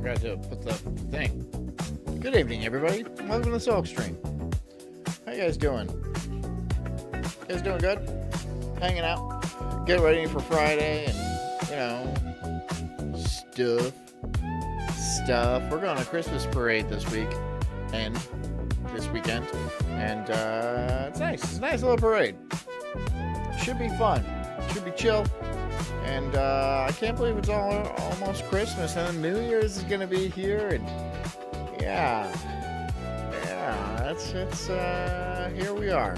forgot to put the thing. Good evening, everybody. Welcome to the Sulk stream. How you guys doing? You guys doing good? Hanging out? Get ready for Friday and, stuff. We're going to a Christmas parade this week and this weekend. And it's nice. It's a nice little parade. Should be fun. Should be chill. And I can't believe it's almost Christmas, and then New Year's is gonna be here, and yeah, it's here we are.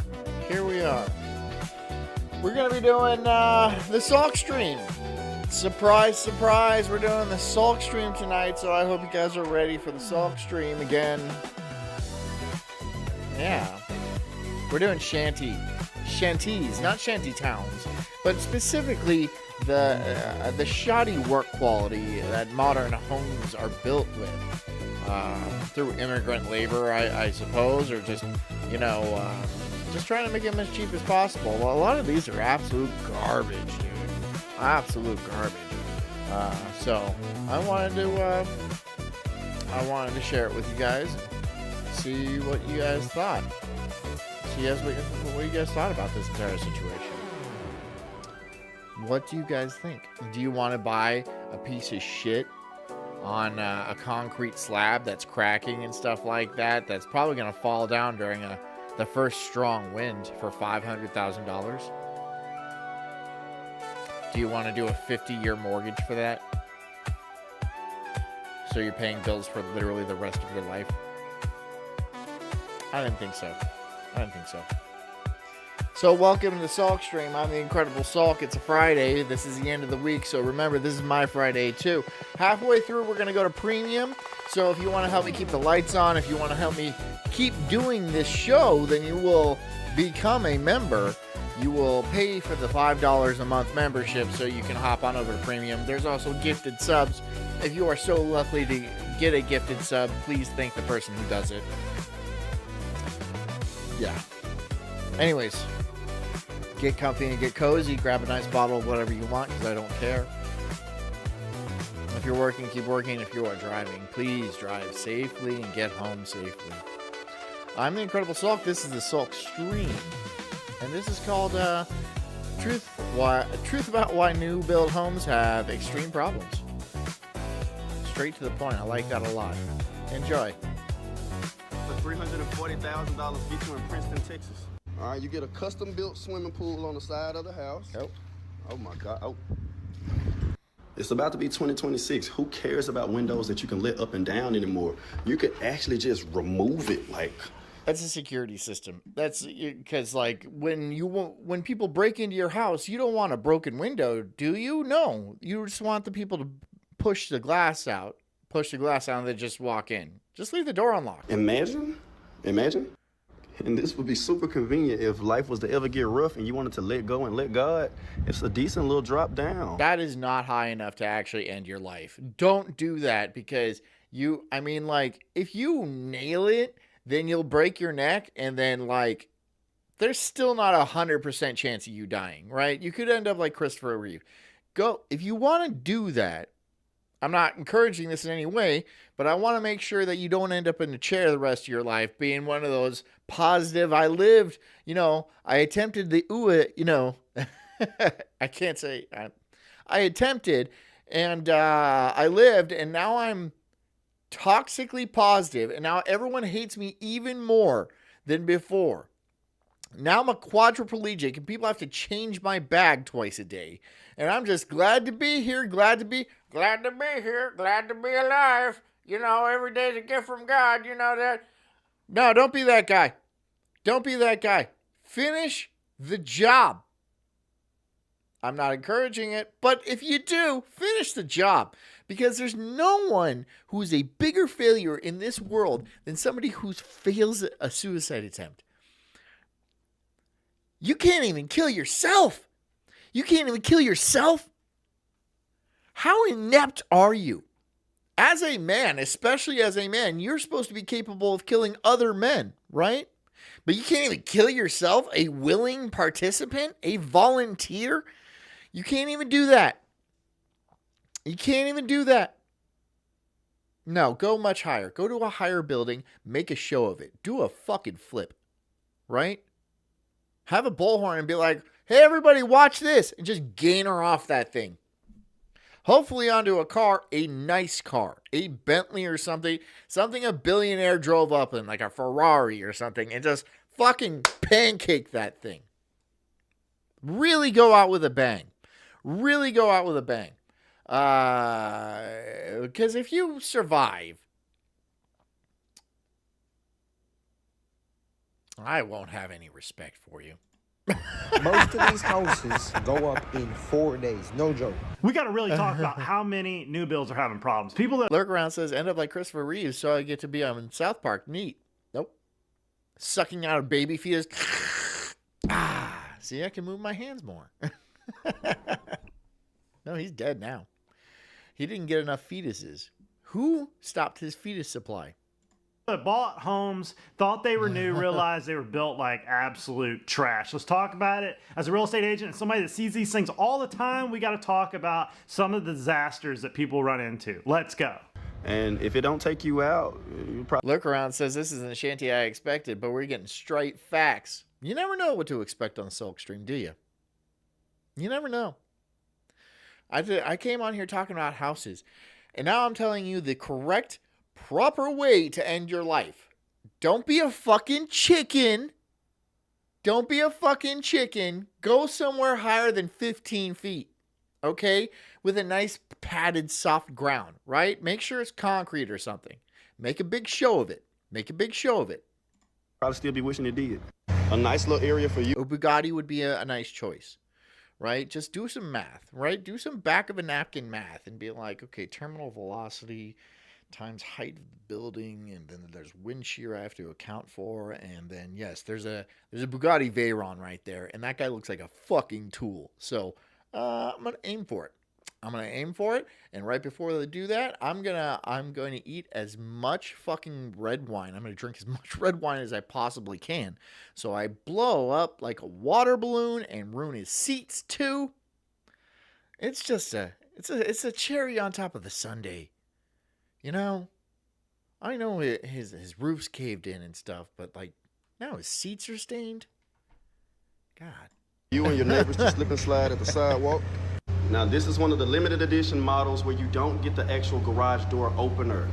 We're gonna be doing the Sulk stream. Surprise, surprise! We're doing the Sulk stream tonight, so I hope you guys are ready for the Sulk stream again. Yeah, we're doing shanties, not shanty towns, but specifically the shoddy work quality that modern homes are built with through immigrant labor, I suppose, or just just trying to make them as cheap as possible. Well, a lot of these are absolute garbage, dude. Absolute garbage. So I wanted to share it with you guys, see what you guys thought. What you guys thought about this entire situation. What do you guys think? Do you want to buy a piece of shit on a concrete slab that's cracking and stuff like that? That's probably going to fall down during the first strong wind for $500,000? Do you want to do a 50-year mortgage for that? So you're paying bills for literally the rest of your life? I didn't think so. So welcome to the Sulk stream. I'm the Incredible Sulk. It's a Friday. This is the end of the week, so remember, this is my Friday too. Halfway through, we're going to go to premium. So if you want to help me keep the lights on, if you want to help me keep doing this show, then you will become a member. You will pay for the $5 a month membership so you can hop on over to premium. There's also gifted subs. If you are so lucky to get a gifted sub, please thank the person who does it. Yeah. Anyways, get comfy and get cozy. Grab a nice bottle of whatever you want, because I don't care. If you're working, keep working. If you are driving, please drive safely and get home safely. I'm the Incredible Sulk. This is the Sulk stream, and this is called Truth About Why New Build Homes Have Extreme Problems. Straight to the point. I like that a lot. Enjoy. For $340,000 get you in Princeton, Texas. All right, you get a custom-built swimming pool on the side of the house. Oh my God. Oh. It's about to be 2026. Who cares about windows that you can let up and down anymore? You could actually just remove it, like. That's a security system. That's because, like, when people break into your house, you don't want a broken window, do you? No, you just want the people to push the glass out, and they just walk in. Just leave the door unlocked. Imagine. And this would be super convenient if life was to ever get rough and you wanted to let go and let God. It's a decent little drop down. That is not high enough to actually end your life. Don't do that, because if you nail it, then you'll break your neck, and then, like, there's still not 100% chance of you dying, right? You could end up like Christopher Reeve. If you want to do that, I'm not encouraging this in any way, but I want to make sure that you don't end up in a chair the rest of your life, being one of those positive, I attempted the I can't say, I attempted, and I lived, and now I'm toxically positive, and now everyone hates me even more than before. Now I'm a quadriplegic, and people have to change my bag twice a day. And I'm just glad to be here, glad to be here, glad to be alive. Every day's a gift from God, that. No, don't be that guy. Don't be that guy. Finish the job. I'm not encouraging it, but if you do, finish the job. Because there's no one who is a bigger failure in this world than somebody who fails a suicide attempt. You can't even kill yourself. How inept are you? As a man, especially as a man, you're supposed to be capable of killing other men, right? But you can't even kill yourself, a willing participant, a volunteer. You can't even do that. No, go much higher. Go to a higher building, make a show of it. Do a fucking flip, right? Have a bullhorn and be like, hey, everybody, watch this. And just gain her off that thing. Hopefully onto a car, a nice car, a Bentley or something a billionaire drove up in, like a Ferrari or something, and just fucking pancake that thing. Really go out with a bang. Really go out with a bang. Because if you survive, I won't have any respect for you. Most of these houses go up in 4 days. No joke. We got to really talk about how many new builds are having problems. People that Lurk Around says, end up like Christopher Reeves, so I get to be on South Park. Neat. Nope. Sucking out a baby fetus. See, I can move my hands more. No, he's dead now. He didn't get enough fetuses. Who stopped his fetus supply? bought homes, thought they were new, realized they were built like absolute trash. Let's talk about it. As a real estate agent and somebody that sees these things all the time, we got to talk about some of the disasters that people run into. Let's go. And if it don't take you out, you probably... Look Around says this isn't the Shanty I expected, but we're getting straight facts. You never know what to expect on Sulk Stream, do you? You never know. I came on here talking about houses, and now I'm telling you the correct, proper way to end your life. Don't be a fucking chicken. Don't be a fucking chicken. Go somewhere higher than 15 feet, okay? With a nice padded soft ground, right? Make sure it's concrete or something. Make a big show of it. Make a big show of it. probably still be wishing it did. A nice little area for you. A Bugatti would be a nice choice, right? Just do some math, right? Do some back of a napkin math and be like, okay, terminal velocity times height of the building, and then there's wind shear I have to account for, and then yes, there's a Bugatti Veyron right there, and that guy looks like a fucking tool. So I'm gonna aim for it. And right before they do that, I'm going to eat as much fucking red wine. I'm going to drink as much red wine as I possibly can. So I blow up like a water balloon and ruin his seats too. It's just it's a cherry on top of the sundae. You know, I know his roof's caved in and stuff, but like now his seats are stained. God. You and your neighbors to slip and slide at the sidewalk. Now, this is one of the limited edition models where you don't get the actual garage door opener.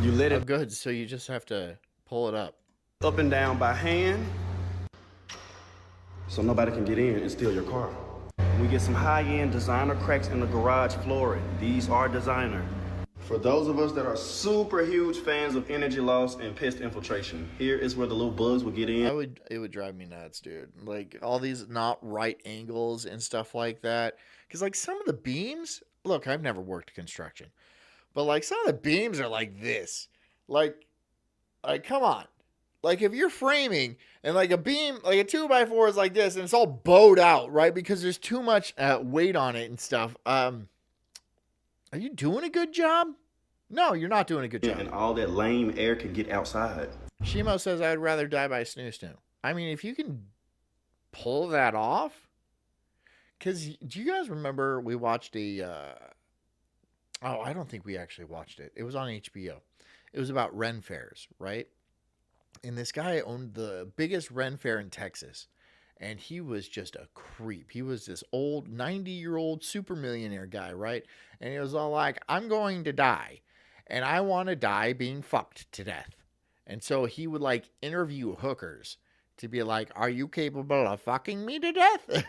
You let it good, so you just have to pull it up and down by hand so nobody can get in and steal your car. We get some high-end designer cracks in the garage flooring. These are designer. For those of us that are super huge fans of energy loss and pest infiltration, here is where the little bugs will get in. It would drive me nuts, dude. Like all these not right angles and stuff like that. Because like some of the beams, look, I've never worked construction, but like some of the beams are like this. Like come on. Like if you're framing and like a beam, like a 2x4 is like this and it's all bowed out, right? Because there's too much weight on it and stuff. Are you doing a good job? No, you're not doing a good job. And all that lame air can get outside. Shimo says, I'd rather die by snoo. I mean, if you can pull that off. Because do you guys remember we watched I don't think we actually watched it. It was on HBO. It was about Ren fairs, right? And this guy owned the biggest Ren fair in Texas. And he was just a creep. He was this old 90-year-old super millionaire guy, right? And he was all like, I'm going to die. And I want to die being fucked to death. And so he would like interview hookers to be like, are you capable of fucking me to death?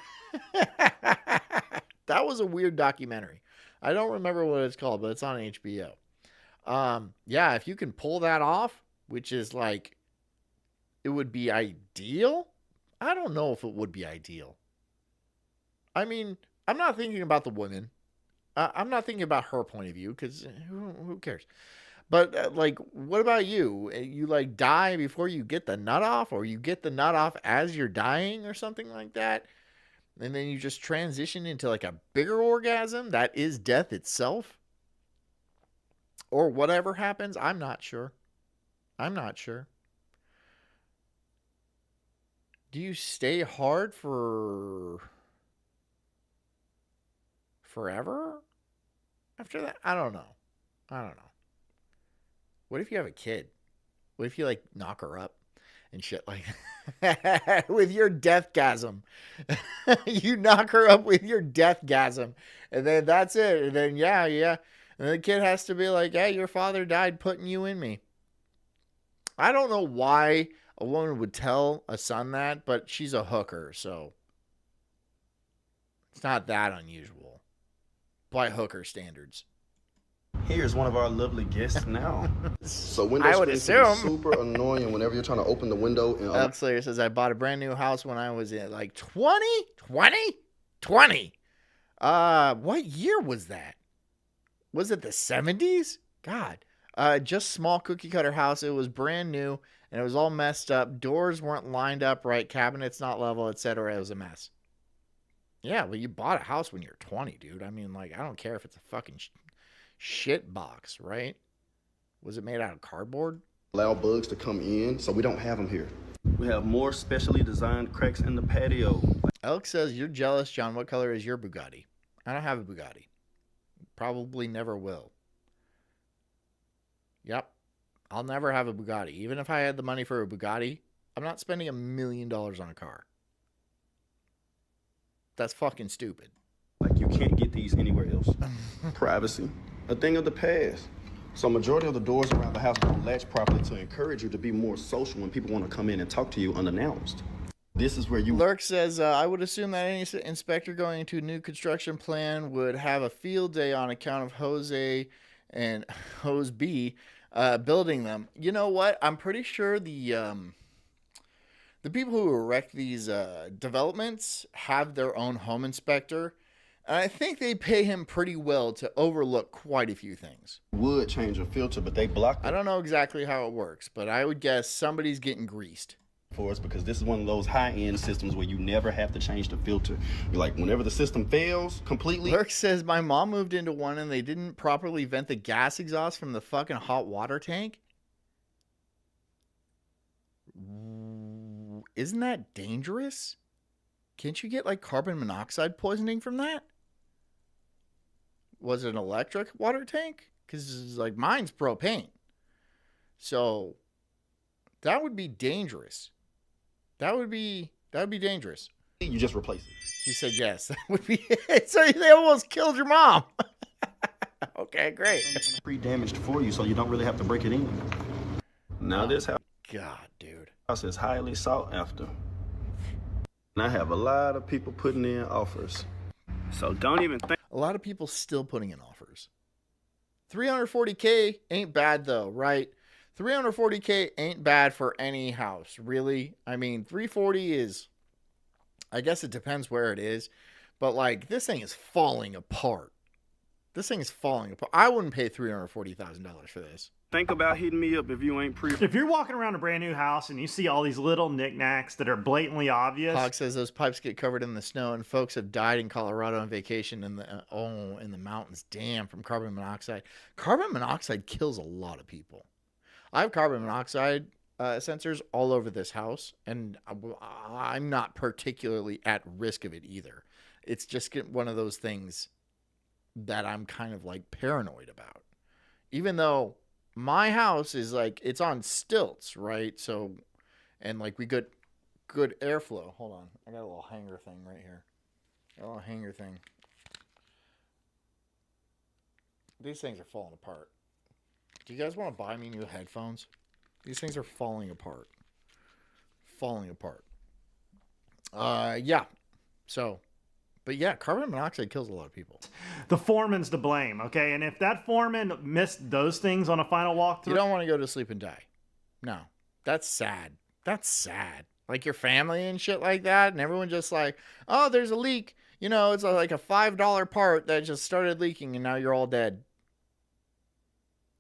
That was a weird documentary. I don't remember what it's called, but it's on HBO. Yeah, if you can pull that off, which is like, it would be ideal. I don't know if it would be ideal. I mean, I'm not thinking about the woman. I'm not thinking about her point of view because who cares? But like, what about you? You like die before you get the nut off, or you get the nut off as you're dying or something like that. And then you just transition into like a bigger orgasm that is death itself. Or whatever happens. I'm not sure. Do you stay hard for forever after that? I don't know. What if you have a kid? What if you like knock her up and shit like with your deathgasm? You knock her up with your deathgasm, and then that's it. And then yeah. And the kid has to be like, "Yeah, your father died putting you in me." I don't know why a woman would tell a son that, but she's a hooker, so it's not that unusual by hooker standards. Here's one of our lovely guests now. So I would assume. Super annoying whenever you're trying to open the window. And Upslayer says, I bought a brand new house when I was in like 20. What year was that? Was it the 70s? God. Just small cookie cutter house. It was brand new and it was all messed up. Doors weren't lined up right. Cabinets not level, etc. It was a mess. Yeah, well, you bought a house when you're 20, dude. I mean, like, I don't care if it's a fucking shit box, right? Was it made out of cardboard? Allow bugs to come in, so we don't have them here. We have more specially designed cracks in the patio. Elk says, you're jealous, John. What color is your Bugatti? I don't have a Bugatti. Probably never will. Yep. I'll never have a Bugatti. Even if I had the money for a Bugatti, I'm not spending $1 million on a car. That's fucking stupid. Like, you can't get these anywhere else. Privacy, a thing of the past. So majority of the doors around the house don't latch properly to encourage you to be more social when people want to come in and talk to you unannounced. This is where you... Lurk says, I would assume that any inspector going into a new construction plan would have a field day on account of Jose and Hose B building them. You know what? I'm pretty sure the people who erect these developments have their own home inspector. And I think they pay him pretty well to overlook quite a few things. Would change a filter, but they blocked it. I don't know exactly how it works, but I would guess somebody's getting greased. For us, because this is one of those high-end systems where you never have to change the filter. Like, whenever the system fails completely... Lurk says, my mom moved into one and they didn't properly vent the gas exhaust from the fucking hot water tank. Isn't that dangerous? Can't you get, like, carbon monoxide poisoning from that? Was it an electric water tank? Because, like, mine's propane. So, that would be dangerous. That would be dangerous. You just replace it. He said yes. That would be it. So they almost killed your mom. Okay, great. Pre-damaged for you, so you don't really have to break it in. Now this house... God, dude. House is highly sought after. And I have a lot of people putting in offers. So don't even think... A lot of people still putting in offers. $340K ain't bad though, right? $340K ain't bad for any house, really. I mean, $340 is, I guess it depends where it is, but like this thing is falling apart. This thing is falling apart. I wouldn't pay $340,000 for this. Think about hitting me up if you ain't If you're walking around a brand new house and you see all these little knickknacks that are blatantly obvious. Hog says those pipes get covered in the snow and folks have died in Colorado on vacation in the in the mountains. Damn, from carbon monoxide. Carbon monoxide kills a lot of people. I have carbon monoxide sensors all over this house, and I'm not particularly at risk of it either. It's just one of those things that I'm kind of like paranoid about. Even though my house is like, it's on stilts, right? So, and like we get good airflow. Hold on. I got a little hanger thing right here. A little hanger thing. These things are falling apart. Do you guys want to buy me new headphones? These things are falling apart. Falling apart. Yeah. So, but yeah, carbon monoxide kills a lot of people. The foreman's to blame, okay? And if that foreman missed those things on a final walkthrough... You don't want to go to sleep and die. No. That's sad. That's sad. Like your family and shit like that, and everyone just like, oh, there's a leak. You know, it's like a $5 part that just started leaking, and now you're all dead.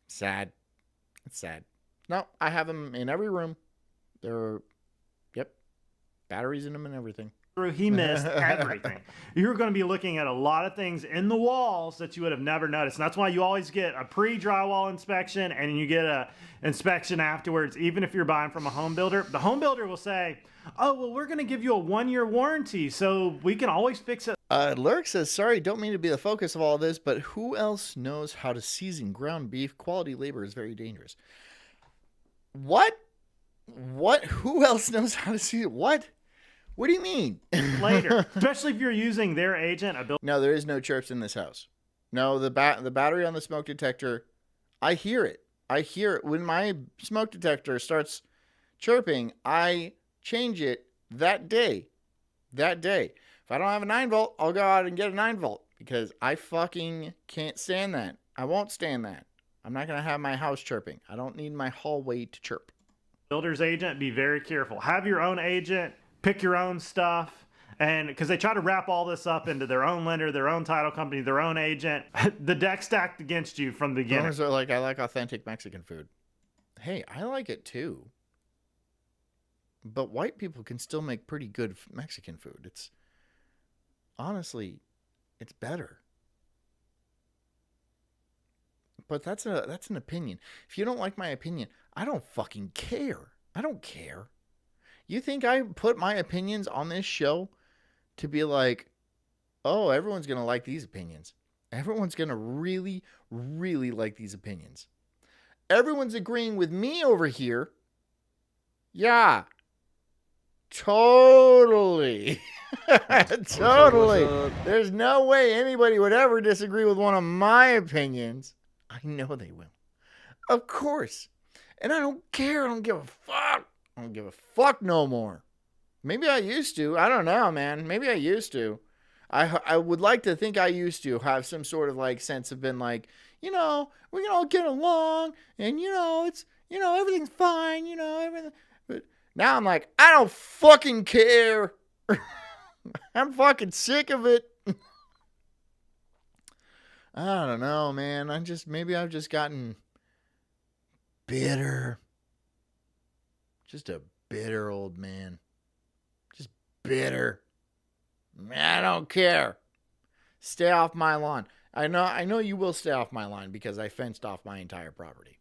Sad. It's sad. No, I have them in every room. They're, yep, batteries in them and everything. He missed everything. You're going to be looking at a lot of things in the walls that you would have never noticed. And that's why you always get a pre-drywall inspection and you get a inspection afterwards, even if you're buying from a home builder. The home builder will say, oh, well, we're going to give you a 1-year warranty, so we can always fix it. Lurk says, sorry, don't mean to be the focus of all this, but who else knows how to season ground beef? Quality labor is very dangerous. What? Who else knows how to season? What? What do you mean? Later, especially if you're using their agent. No, there is no chirps in this house. No, the battery on the smoke detector, I hear it. I hear it. When my smoke detector starts chirping, I change it that day. If I don't have a 9-volt, I'll go out and get a 9-volt because I fucking can't stand that. I won't stand that. I'm not going to have my house chirping. I don't need my hallway to chirp. Builder's agent, be very careful. Have your own agent, pick your own stuff. And because they try to wrap all this up into their own lender, their own title company, their own agent, the deck stacked against you from the beginning. Are like, I like authentic Mexican food. Hey, I like it too. But white people can still make pretty good Mexican food. It's honestly, it's better. But that's an opinion. If you don't like my opinion, I don't fucking care. I don't care. You think I put my opinions on this show to be like, oh, everyone's going to like these opinions. Everyone's going to really, really like these opinions. Everyone's agreeing with me over here. Yeah. Totally. Totally. There's no way anybody would ever disagree with one of my opinions. I know they will. Of course. And I don't care. I don't give a fuck. I don't give a fuck no more. Maybe I used to. I don't know, man. Maybe I used to. I would like to think I used to have some sort of like sense of been like, we can all get along and, it's, everything's fine, everything. But now I'm like, I don't fucking care. I'm fucking sick of it. I don't know, man. Maybe I've just gotten bitter. Just a bitter old man. Just bitter. I don't care. Stay off my lawn. I know you will stay off my lawn because I fenced off my entire property.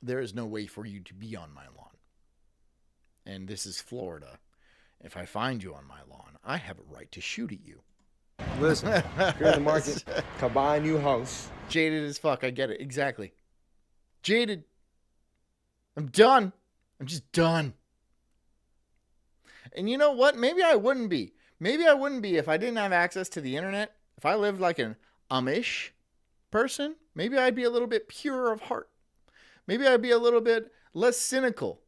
There is no way for you to be on my lawn. And this is Florida. If I find you on my lawn, I have a right to shoot at you. Listen, if you're in the market to buy a new house. Jaded as fuck. I get it. Exactly. Jaded. I'm done. I'm just done. And you know what? Maybe I wouldn't be. Maybe I wouldn't be if I didn't have access to the internet. If I lived like an Amish person, maybe I'd be a little bit purer of heart. Maybe I'd be a little bit less cynical.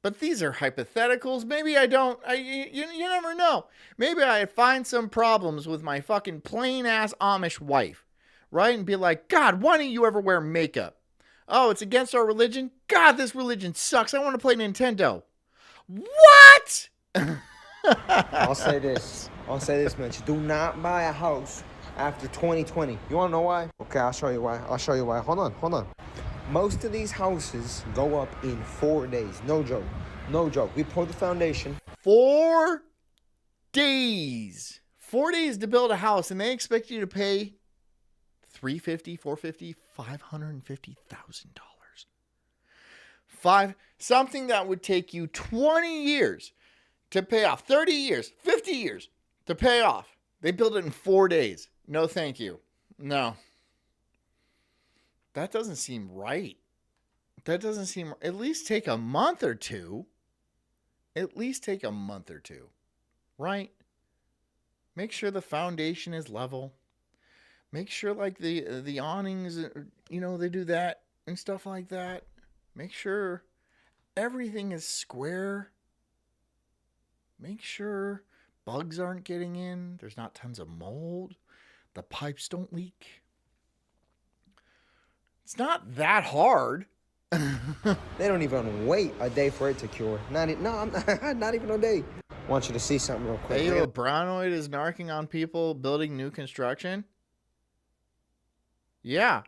But these are hypotheticals. Maybe I don't. You never know. Maybe I'd find some problems with my fucking plain-ass Amish wife, right? And be like, God, why don't you ever wear makeup? Oh, it's against our religion? God, this religion sucks. I want to play Nintendo. What? I'll say this, Mitch. Do not buy a house after 2020. You want to know why? Okay, I'll show you why. Hold on. Most of these houses go up in 4 days. No joke. We pour the foundation. 4 days. 4 days to build a house, and they expect you to pay $350,000, $450,000, $500,000. Something that would take you 20 years to pay off, 30 years, 50 years to pay off. They build it in 4 days. No, thank you. No. That doesn't seem right. At least take a month or two. Right? Make sure the foundation is level. Make sure like the awnings, they do that and stuff like that. Make sure everything is square. Make sure bugs aren't getting in. There's not tons of mold. The pipes don't leak. It's not that hard. They don't even wait a day for it to cure. Not even a day. I want you to see something real quick. Hey, Brownoid is narking on people building new construction. Yeah.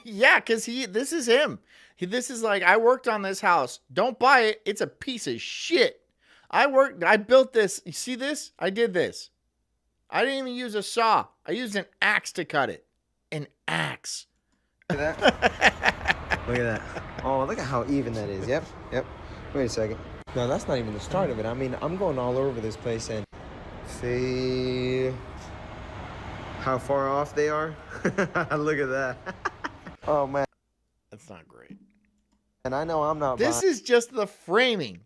Yeah, because this is him. This is like, I worked on this house. Don't buy it. It's a piece of shit. I built this. You see this? I did this. I didn't even use a saw. I used an axe to cut it. An axe. Look at that. Look at that. Oh, look at how even that is. Yep. Wait a second. No, that's not even the start of it. I mean, I'm going all over this place, and See how far off they are? Look at that. Oh, man. That's not great. And I know I'm not This is just the framing.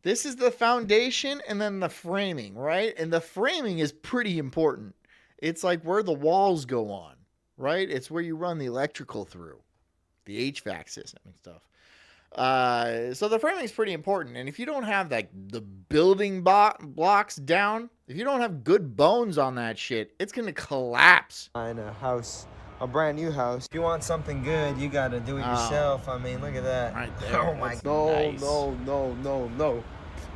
This is the foundation and then the framing, right? And the framing is pretty important. It's like where the walls go on, right? It's where you run the electrical through, the HVAC system and stuff. So the framing is pretty important. And if you don't have like the building blocks down, if you don't have good bones on that shit, it's going to collapse. in a house, a brand new house. If you want something good, you got to do it yourself. I mean, look at that. Right there. Oh my That's God. nice.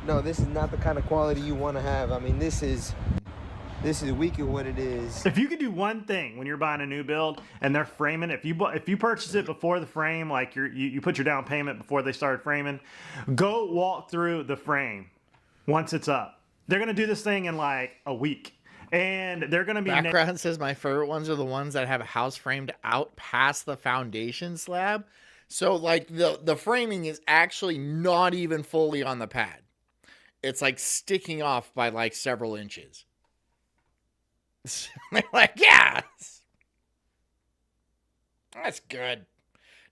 No, this is not the kind of quality you want to have. I mean, this is weak at what it is. If you could do one thing when you're buying a new build and they're framing, if you purchase it before the frame, like you put your down payment before they started framing, go walk through the frame once it's up. They're gonna do this thing in like a week, and they're gonna be Background says my favorite ones are the ones that have a house framed out past the foundation slab. So like the framing is actually not even fully on the pad. It's like sticking off by like several inches. They're like, yeah, that's good.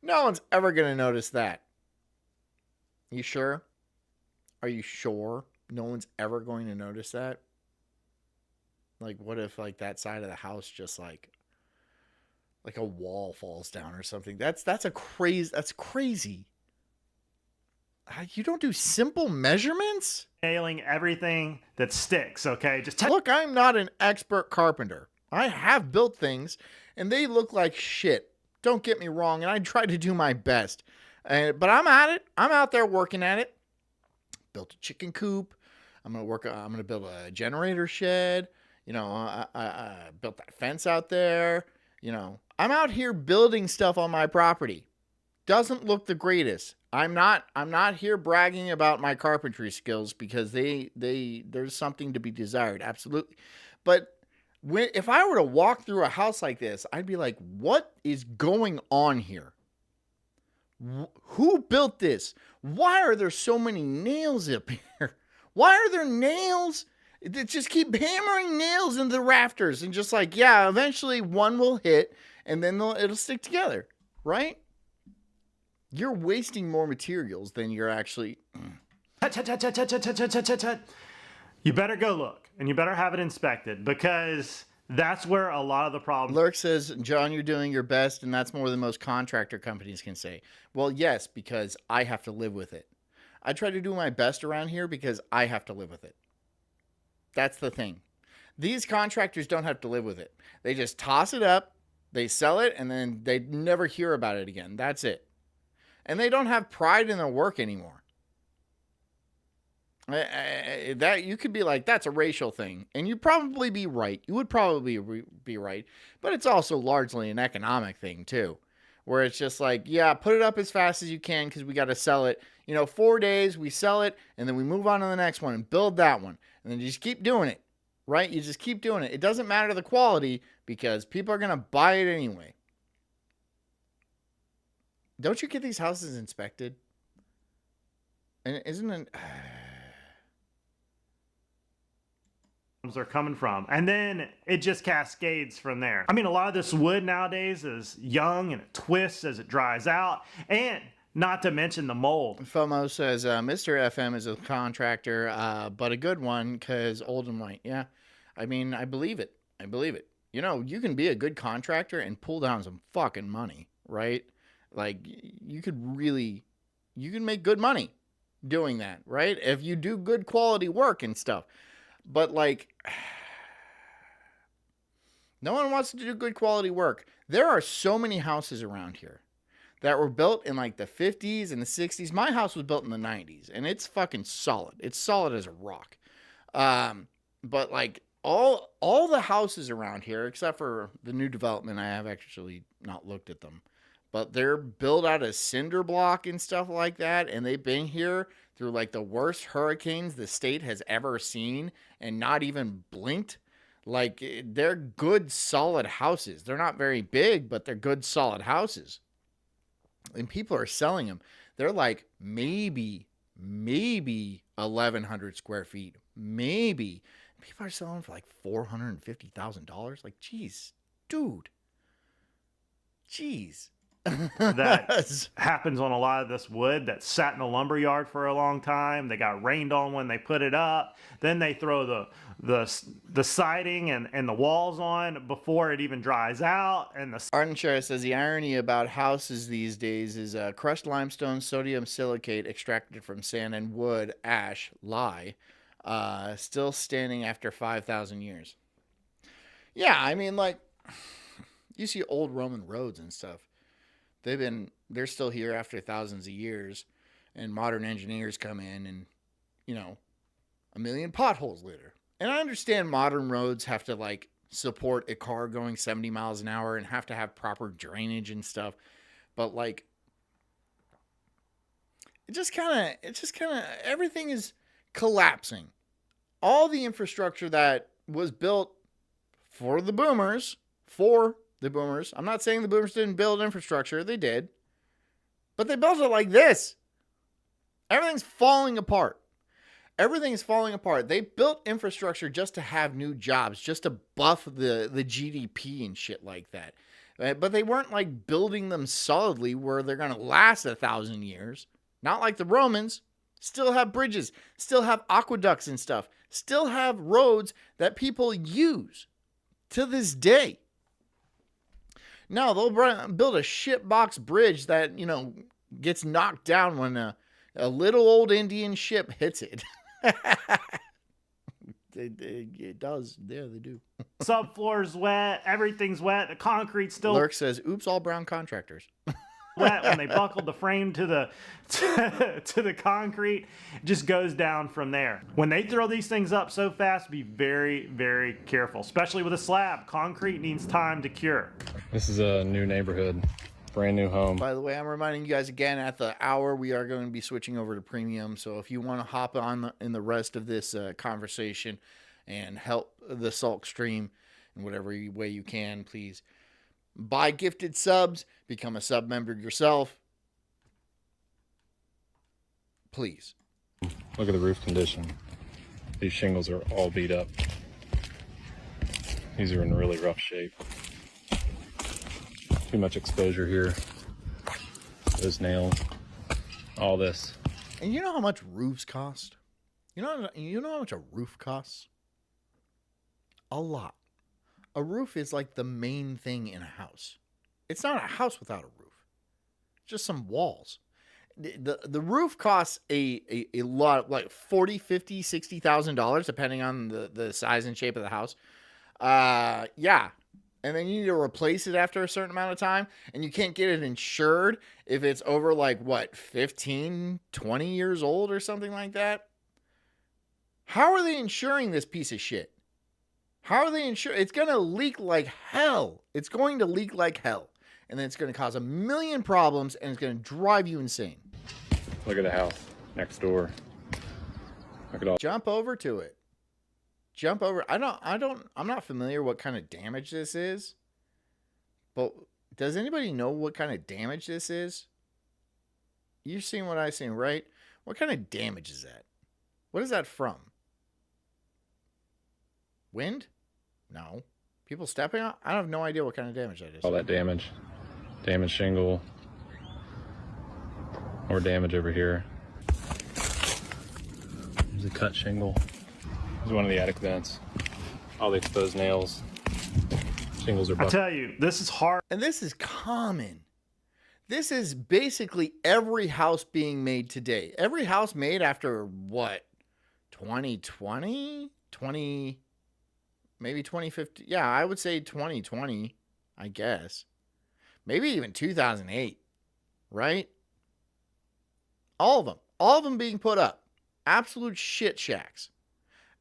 No one's ever going to notice that. You sure? Are you sure no one's ever going to notice that? Like, what if like that side of the house just like a wall falls down or something? That's crazy. You don't do simple measurements? nailing everything that sticks. Okay, just Look, I'm not an expert carpenter. I have built things, and they look like shit. Don't get me wrong, and I try to do my best. But I'm at it. I'm out there working at it. Built a chicken coop. I'm gonna build a generator shed. You know, I built that fence out there. You know, I'm out here building stuff on my property. Doesn't look the greatest. I'm not here bragging about my carpentry skills because there's something to be desired, absolutely. But if I were to walk through a house like this, I'd be like, what is going on here? Who built this? Why are there so many nails up here? Why are there nails? They just keep hammering nails into the rafters and just like, yeah, eventually one will hit and then it'll stick together, right? You're wasting more materials than you're actually. You better go look, and you better have it inspected, because that's where a lot of the problems. Lurk says, John, you're doing your best, and that's more than most contractor companies can say. Well, yes, because I have to live with it. I try to do my best around here because I have to live with it. That's the thing. These contractors don't have to live with it. They just toss it up, they sell it, and then they never hear about it again. That's it. And they don't have pride in their work anymore. That you could be like, that's a racial thing. And you'd probably be right. You would probably be right. But it's also largely an economic thing, too. Where it's just like, yeah, put it up as fast as you can because we got to sell it. 4 days, we sell it, and then we move on to the next one and build that one. And then you just keep doing it, right? You just keep doing it. It doesn't matter the quality because people are going to buy it anyway. Don't you get these houses inspected? And isn't it... are coming from, and then it just cascades from there. I mean, a lot of this wood nowadays is young and it twists as it dries out, and not to mention the mold. FOMO says, Mr. FM is a contractor, but a good one because old and white. Yeah, I mean, I believe it. You can be a good contractor and pull down some fucking money, right? Like, you can make good money doing that, right? If you do good quality work and stuff. But, like, no one wants to do good quality work. There are so many houses around here that were built in, like, the 50s and the 60s. My house was built in the 90s, and it's fucking solid. It's solid as a rock. But, like, all the houses around here, except for the new development, I have actually not looked at them. But they're built out of cinder block and stuff like that. And they've been here through like the worst hurricanes the state has ever seen and not even blinked. Like, they're good, solid houses. They're not very big, but they're good, solid houses. And people are selling them. They're like maybe 1,100 square feet. Maybe. People are selling for like $450,000. Like, geez, dude. Jeez. That happens on a lot of this wood that sat in a lumber yard for a long time. They got rained on when they put it up. Then they throw the siding and the walls on before it even dries out. And the Ardenshire says the irony about houses these days is crushed limestone, sodium silicate extracted from sand and wood, ash, lye, still standing after 5,000 years. Yeah, I mean, like, you see old Roman roads and stuff. They're still here after thousands of years, and modern engineers come in and, you know, a million potholes later. And I understand modern roads have to like support a car going 70 miles an hour and have to have proper drainage and stuff. But like, it just kind of, everything is collapsing. All the infrastructure that was built for the boomers, I'm not saying the boomers didn't build infrastructure. They did. But they built it like this. Everything's falling apart. Everything's falling apart. They built infrastructure just to have new jobs, just to buff the GDP and shit like that. But they weren't like building them solidly where they're going to last 1,000 years. Not like the Romans. Still have bridges. Still have aqueducts and stuff. Still have roads that people use to this day. No, they'll build a shitbox bridge that, you know, gets knocked down when a little old Indian ship hits it. It does. Yeah, they do. subfloor's wet. Everything's wet. The concrete's still Lurk says, oops, all brown contractors. wet when they buckled the frame to the concrete. It just goes down from there. When they throw these things up so fast, be very, very careful, especially with a slab. Concrete needs time to cure. This is a new neighborhood, brand new home. By the way, I'm reminding you guys again, at the hour, we are going to be switching over to premium. So if you want to hop on in the rest of this conversation and help the Sulk stream in whatever way you can, please buy gifted subs, become a sub member yourself. Please. Look at the roof condition. These shingles are all beat up. These are in really rough shape. Too much exposure here. Those nails. All this. And you know how much roofs cost? You know how much a roof costs? A lot. A roof is like the main thing in a house. It's not a house without a roof. It's just some walls. The roof costs a lot, like $40,000, $50,000, $60,000, depending on the size and shape of the house. Yeah. And then you need to replace it after a certain amount of time, and you can't get it insured if it's over like what, 15, 20 years old or something like that. How are they insuring this piece of shit? How are they insuring? It's going to leak like hell. It's going to leak like hell. And then it's going to cause a million problems, and it's going to drive you insane. Look at the house next door. Look at all. Jump over to it. Jump over. I'm not familiar what kind of damage this is. But does anybody know what kind of damage this is? You've seen what I've seen, right? What kind of damage is that? What is that from? Wind? No. People stepping on? I have no idea what kind of damage that is. All that damage. Damaged shingle. More damage over here. There's a cut shingle. There's one of the attic vents. All the exposed nails. Shingles are I busted. tell you, this is hard. And this is common. This is basically every house being made today. Every house made after what? 2020? Maybe 2050. Yeah, I would say 2020, I guess. Maybe even 2008, right? All of them being put up. Absolute shit shacks.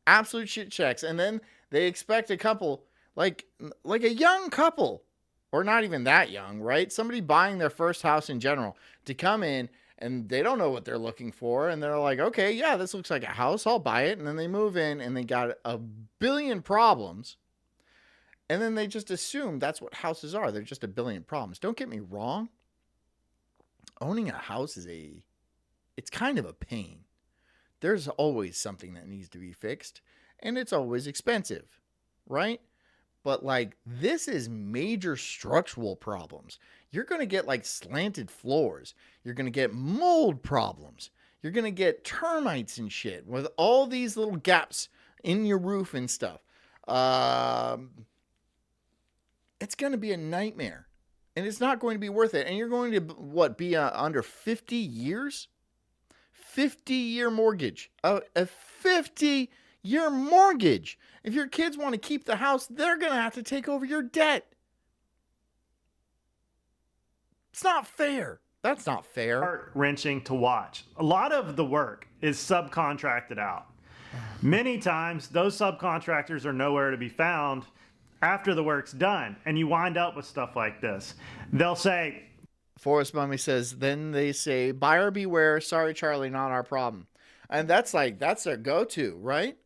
Absolute shit shacks. And then they expect a couple, like a young couple, or not even that young, right? Somebody buying their first house in general to come in, and they don't know what they're looking for. And they're like, okay, yeah, this looks like a house. I'll buy it. And then they move in and they got a billion problems. And then they just assume that's what houses are. They're just a billion problems. Don't get me wrong. Owning a house it's kind of a pain. There's always something that needs to be fixed. and it's always expensive, right? But like, this is major structural problems. You're going to get like slanted floors. You're going to get mold problems. You're going to get termites and shit with all these little gaps in your roof and stuff. It's going to be a nightmare, and it's not going to be worth it. And you're going to, be under 50 years? 50-year mortgage. A 50-year mortgage. If your kids want to keep the house, they're going to have to take over your debt. It's not fair. That's not fair. Heart-wrenching to watch. A lot of the work is subcontracted out. Many times, those subcontractors are nowhere to be found after the work's done, and you wind up with stuff like this. They'll say, Forrest Mummy says, then they say, buyer beware, sorry, Charlie, not our problem. And that's their go-to, right?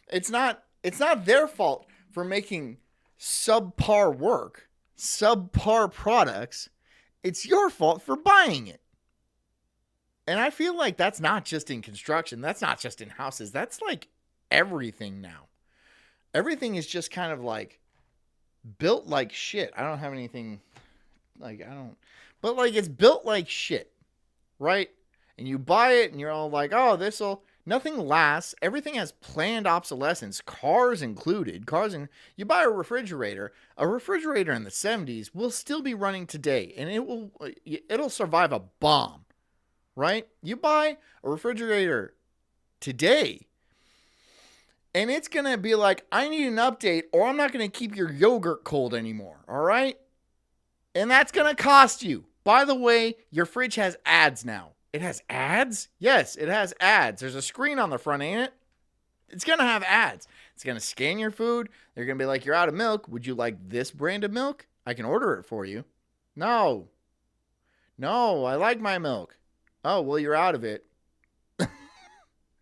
It's not their fault for making subpar work, subpar products. It's your fault for buying it. And I feel like that's not just in construction. That's not just in houses. That's like everything now. Everything is just kind of like built like shit. I don't have anything but like it's built like shit, right? And you buy it and you're all like, oh, nothing lasts. Everything has planned obsolescence, cars included. You buy a refrigerator in the 70s will still be running today, and it'll survive a bomb, right? You buy a refrigerator today, and it's going to be like, I need an update, or I'm not going to keep your yogurt cold anymore, all right? And that's going to cost you. By the way, your fridge has ads now. It has ads? Yes, it has ads. There's a screen on the front, ain't it? It's going to have ads. It's going to scan your food. They're going to be like, you're out of milk. Would you like this brand of milk? I can order it for you. No, I like my milk. Oh, well, you're out of it.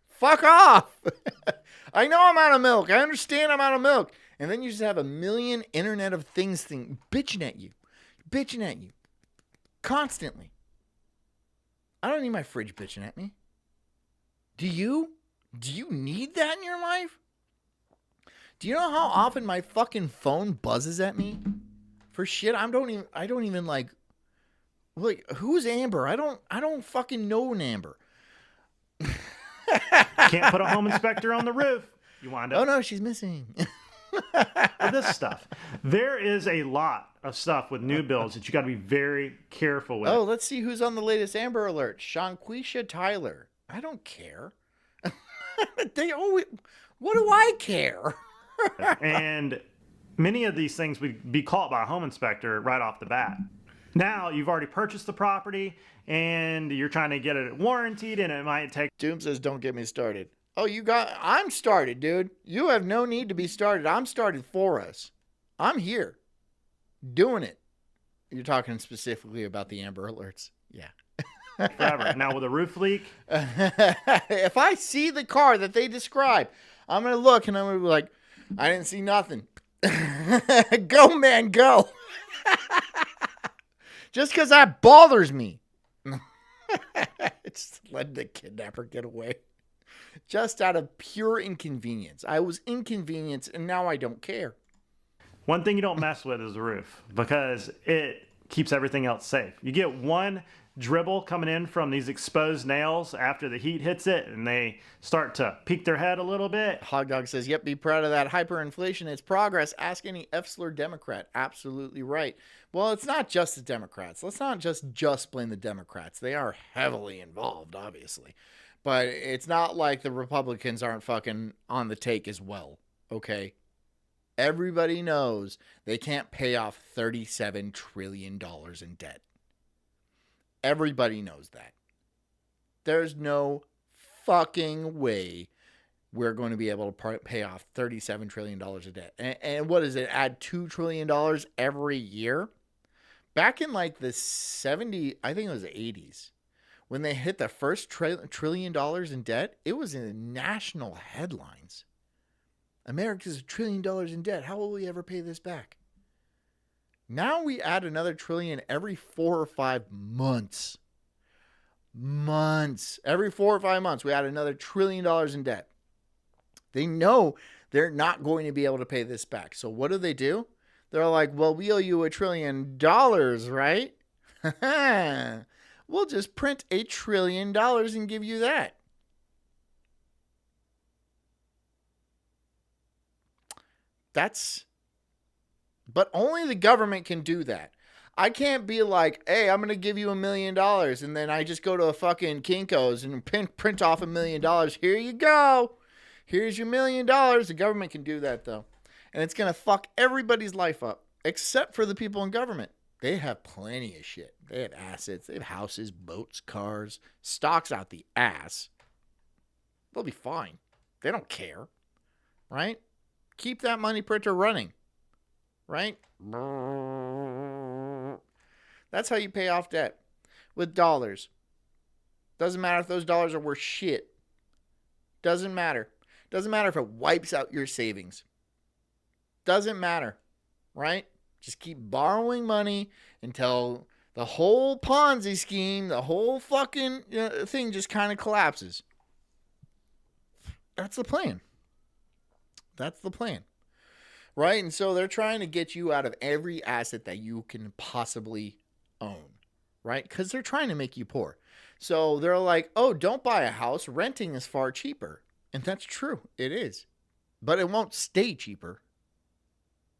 Fuck off. I know I'm out of milk. I understand I'm out of milk. And then you just have a million Internet of Things bitching at you constantly. I don't need my fridge bitching at me. Do you? Do you need that in your life? Do you know how often my fucking phone buzzes at me for shit? I don't even like, who's Amber? I don't fucking know an Amber. can't put a home inspector on the roof. You wind up. Oh no, she's missing. With this stuff. There is a lot of stuff with new builds that you got to be very careful with. Oh, let's see who's on the latest Amber Alert. Shanquisha Tyler. I don't care. What do I care? And many of these things would be caught by a home inspector right off the bat. Now you've already purchased the property and you're trying to get it warranted, and it might take. Doom says, don't get me started. Oh, I'm started, dude. You have no need to be started. I'm started for us. I'm here. Doing it. You're talking specifically about the Amber Alerts. Yeah. Forever. Now with a roof leak. If I see the car that they describe, I'm going to look and I'm going to be like, I didn't see nothing. Go, man, go. Just because that bothers me. Just let the kidnapper get away. Just out of pure inconvenience. I was inconvenienced and now I don't care. One thing you don't mess with is the roof because it keeps everything else safe. You get one dribble coming in from these exposed nails after the heat hits it and they start to peek their head a little bit. Hog Dog says, yep, be proud of that hyperinflation. It's progress. Ask any F-slur Democrat. Absolutely right. Well, it's not just the Democrats. Let's not just blame the Democrats. They are heavily involved, obviously. But it's not like the Republicans aren't fucking on the take as well, okay? Everybody knows they can't pay off $37 trillion in debt. Everybody knows that. There's no fucking way we're going to be able to pay off $37 trillion of debt. And what is it? Add $2 trillion every year? Back in like the 70s, I think it was the 80s, when they hit the first $1 trillion in debt, it was in national headlines. America's $1 trillion in debt. How will we ever pay this back? Now we add another trillion every 4 or 5 months. Every 4 or 5 months, we add another $1 trillion in debt. They know They're not going to be able to pay this back. So what do? They're like, well, we owe you $1 trillion, right? We'll just print $1 trillion and give you that. But only the government can do that. I can't be like, hey, I'm going to give you $1 million. And then I just go to a fucking Kinko's and print off $1 million. Here you go. Here's your $1 million. The government can do that, though. And it's going to fuck everybody's life up, except for the people in government. They have plenty of shit. They have assets. They have houses, boats, cars, stocks out the ass. They'll be fine. They don't care. Right? Keep that money printer running. Right? That's how you pay off debt. With dollars. Doesn't matter if those dollars are worth shit. Doesn't matter. Doesn't matter if it wipes out your savings. Doesn't matter. Right? Just keep borrowing money until the whole Ponzi scheme, the whole fucking thing just kind of collapses. That's the plan. That's the plan. Right? And so they're trying to get you out of every asset that you can possibly own. Right? Because they're trying to make you poor. So they're like, oh, don't buy a house. Renting is far cheaper. And that's true. It is. But it won't stay cheaper.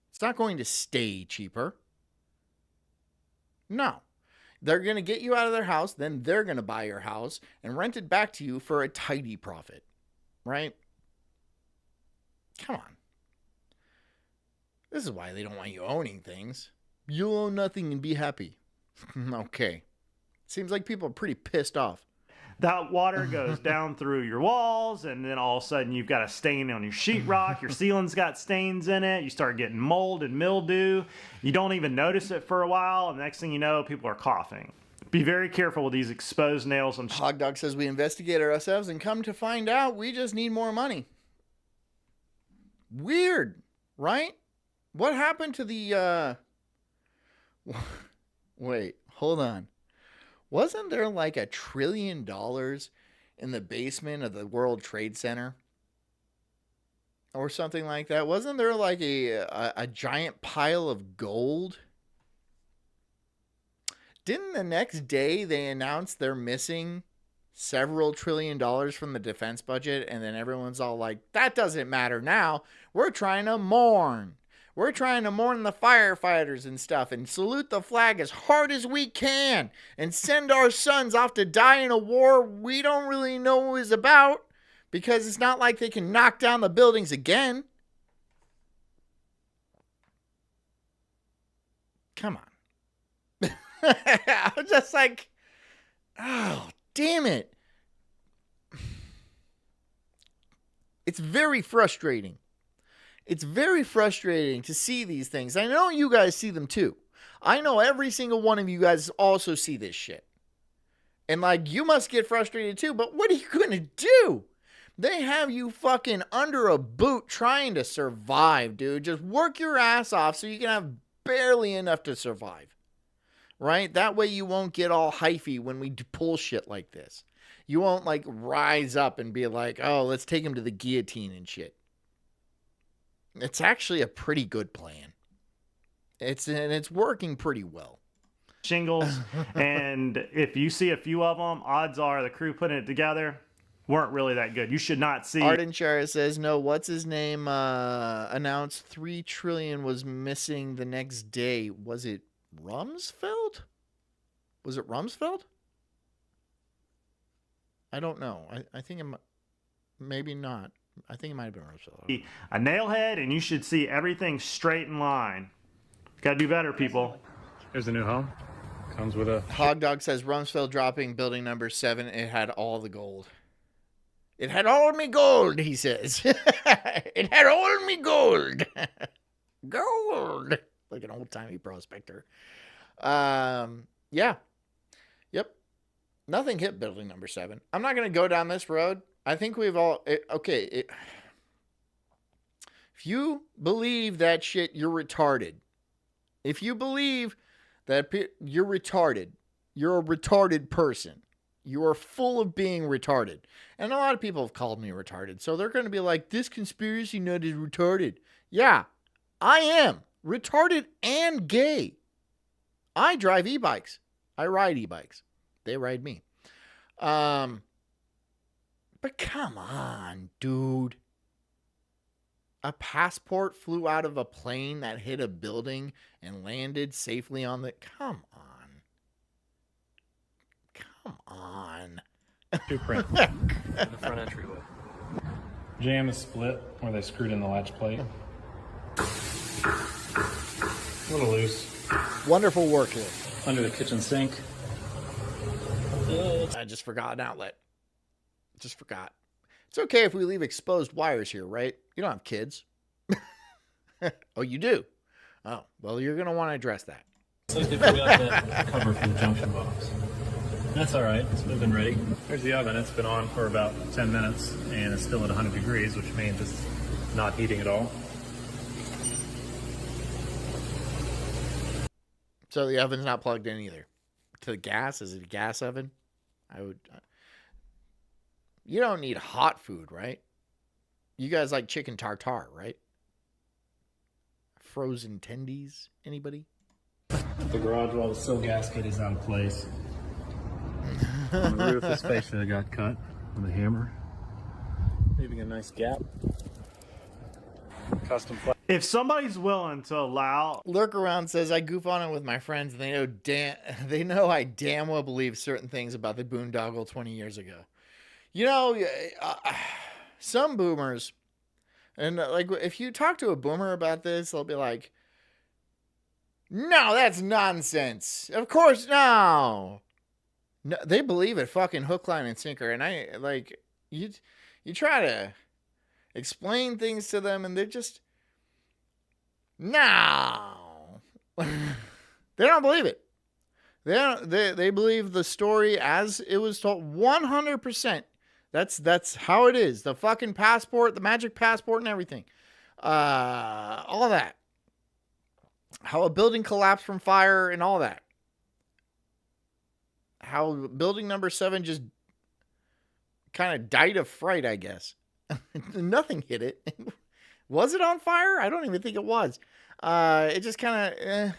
It's not going to stay cheaper. No. They're going to get you out of their house. Then they're going to buy your house and rent it back to you for a tidy profit. Right? Come on. This is why they don't want you owning things. You'll own nothing and be happy. Okay. Seems like people are pretty pissed off. That water goes down through your walls, and then all of a sudden you've got a stain on your sheetrock. Your ceiling's got stains in it. You start getting mold and mildew. You don't even notice it for a while, and the next thing you know, people are coughing. Be very careful with these exposed nails. Hog Dog says we investigate ourselves and come to find out we just need more money. Weird, right? What happened to the, wait, hold on. Wasn't there like $1 trillion in the basement of the World Trade Center? Or something like that? Wasn't there like a giant pile of gold? Didn't the next day they announce they're missing several $1 trillion from the defense budget? And then everyone's all like, that doesn't matter now. We're trying to mourn. We're trying to mourn the firefighters and stuff and salute the flag as hard as we can and send our sons off to die in a war we don't really know what it's about because it's not like they can knock down the buildings again. Come on. I'm just like, oh, damn it. It's very frustrating. It's very frustrating to see these things. I know you guys see them too. I know every single one of you guys also see this shit. And like, you must get frustrated too, but what are you going to do? They have you fucking under a boot trying to survive, dude. Just work your ass off so you can have barely enough to survive. Right? That way you won't get all hyphy when we pull shit like this. You won't like rise up and be like, oh, let's take him to the guillotine and shit. It's actually a pretty good plan. It's working pretty well. Shingles, and if you see a few of them, odds are the crew putting it together weren't really that good. You should not see. Arden Shara says, no, what's his name announced $3 trillion was missing the next day. Was it Rumsfeld? Was it Rumsfeld? I don't know. I think it maybe not. I think it might have been Rumsfeld. A nailhead, and you should see everything straight in line. Gotta do better, people. Here's the new home. Comes with a... Hog Dog says, Rumsfeld dropping building number 7. It had all the gold. It had all me gold, he says. It had all me gold. Gold. Like an old-timey prospector. Yeah. Yep. Nothing hit building number 7. I'm not going to go down this road. I think we've all... if you believe that shit, you're retarded. If you believe that you're retarded, you're a retarded person. You are full of being retarded. And a lot of people have called me retarded. So they're going to be like, this conspiracy nut is retarded. Yeah, I am retarded and gay. I drive e-bikes. I ride e-bikes. They ride me. But come on, dude. A passport flew out of a plane that hit a building and landed safely on the... Come on. Come on. Two print. The front entryway. Jam is split where they screwed in the latch plate. A little loose. Wonderful work here. Under the kitchen sink. I just forgot an outlet. Just forgot. It's okay if we leave exposed wires here, right? You don't have kids. Oh, you do? Oh, well, you're going to want to address that. So they forgot that cover for the junction box. That's all right. It's been ready. There's the oven. It's been on for about 10 minutes, and it's still at 100 degrees, which means it's not heating at all. So the oven's not plugged in either. To the gas? Is it a gas oven? I would... You don't need hot food, right? You guys like chicken tartare, right? Frozen tendies? Anybody? The garage wall, the sill gasket is out of place. The roof is spatially got cut with a hammer, leaving a nice gap. Custom. If somebody's willing to allow... Lurk Around says, I goof on it with my friends, and they know I damn well believe certain things about the boondoggle 20 years ago. You know, some boomers, and like if you talk to a boomer about this, they'll be like, no, that's nonsense. Of course, no. No, they believe it fucking hook, line, and sinker. And I like, you try to explain things to them and they're just, no. They don't believe it. They believe the story as it was told 100%. That's how it is. The fucking passport, the magic passport and everything. All that. How a building collapsed from fire and all that. How building number 7 just kind of died of fright, I guess. Nothing hit it. Was it on fire? I don't even think it was. It just kind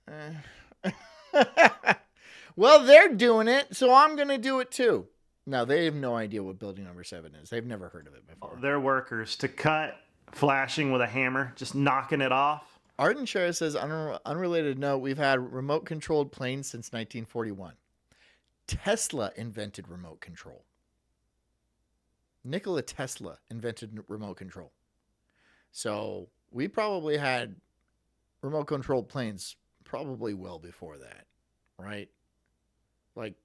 of... Well, they're doing it, so I'm going to do it too. No, they have no idea what building number 7 is. They've never heard of it before. Their workers to cut flashing with a hammer, just knocking it off. Arden Share says, unrelated note, we've had remote-controlled planes since 1941. Tesla invented remote control. Nikola Tesla invented remote control. So we probably had remote-controlled planes probably well before that, right? Like,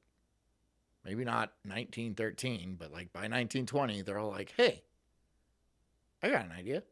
maybe not 1913, but like by 1920, they're all like, hey, I got an idea.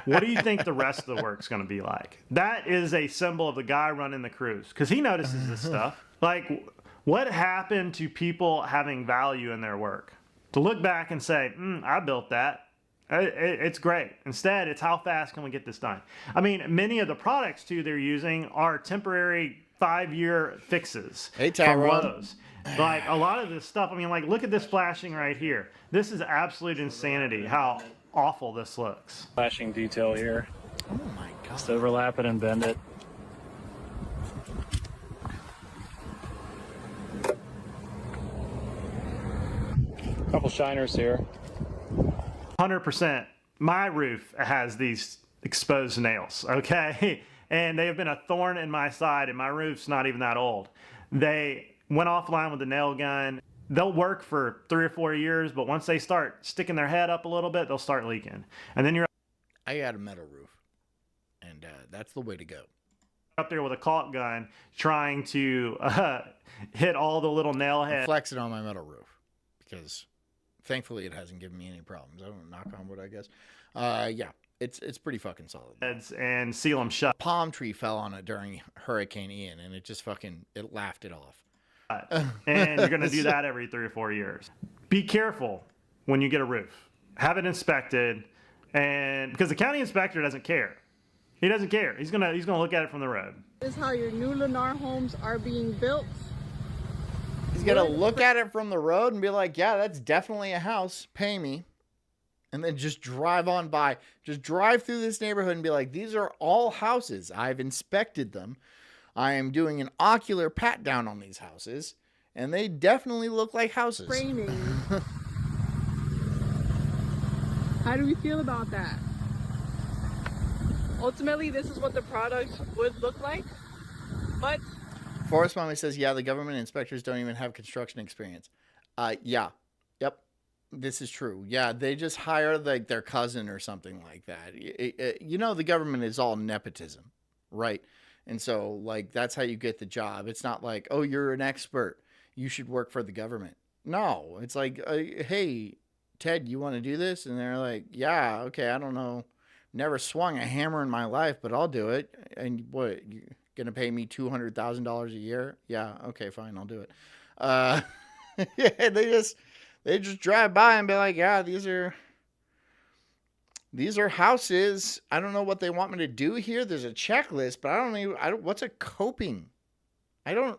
What do you think the rest of the work's going to be like? That is a symbol of the guy running the cruise, because he notices this stuff. Like, what happened to people having value in their work? To look back and say, I built that. It's great. Instead, it's how fast can we get this done? I mean, many of the products, too, they're using are temporary 5-year fixes from Tyrone. Lowe's. Like, a lot of this stuff, I mean, like, look at this flashing right here. This is absolute insanity, how awful this looks. Flashing detail here. Oh, my God. Just overlap it and bend it. Couple shiners here. 100%. My roof has these exposed nails, okay? And they have been a thorn in my side, and my roof's not even that old. They went offline with the nail gun. They'll work for 3 or 4 years, but once they start sticking their head up a little bit, they'll start leaking. And then you're... I got a metal roof, and that's the way to go. Up there with a caulk gun trying to hit all the little nail heads. Flex it on my metal roof, because... Thankfully, it hasn't given me any problems. I don't knock on wood, I guess. Yeah, it's pretty fucking solid. And seal them shut. Palm tree fell on it during Hurricane Ian, and it just it laughed it off. And you're going to do that every 3 or 4 years. Be careful when you get a roof. Have it inspected, and because the county inspector doesn't care. He doesn't care. He's gonna look at it from the road. This is how your new Lennar homes are being built. He's gonna look at it from the road and be like, yeah, that's definitely a house. Pay me. And then just drive on by. Just drive through this neighborhood and be like, these are all houses. I've inspected them. I am doing an ocular pat down on these houses. And they definitely look like houses. Framing. How do we feel about that? Ultimately, this is what the product would look like. But Forest Mommy says, yeah, the government inspectors don't even have construction experience. Yeah. Yep. This is true. Yeah, they just hire like their cousin or something like that. You know, the government is all nepotism, right? And so, like, that's how you get the job. It's not like, oh, you're an expert, you should work for the government. No, it's like, hey, Ted, you want to do this? And they're like, yeah, okay, I don't know. Never swung a hammer in my life, but I'll do it. And what, you're going to pay me $200,000 a year? Yeah, okay, fine, I'll do it. Yeah, they just drive by and be like, yeah, these are houses. I don't know what they want me to do here. There's a checklist, but what's a coping? I've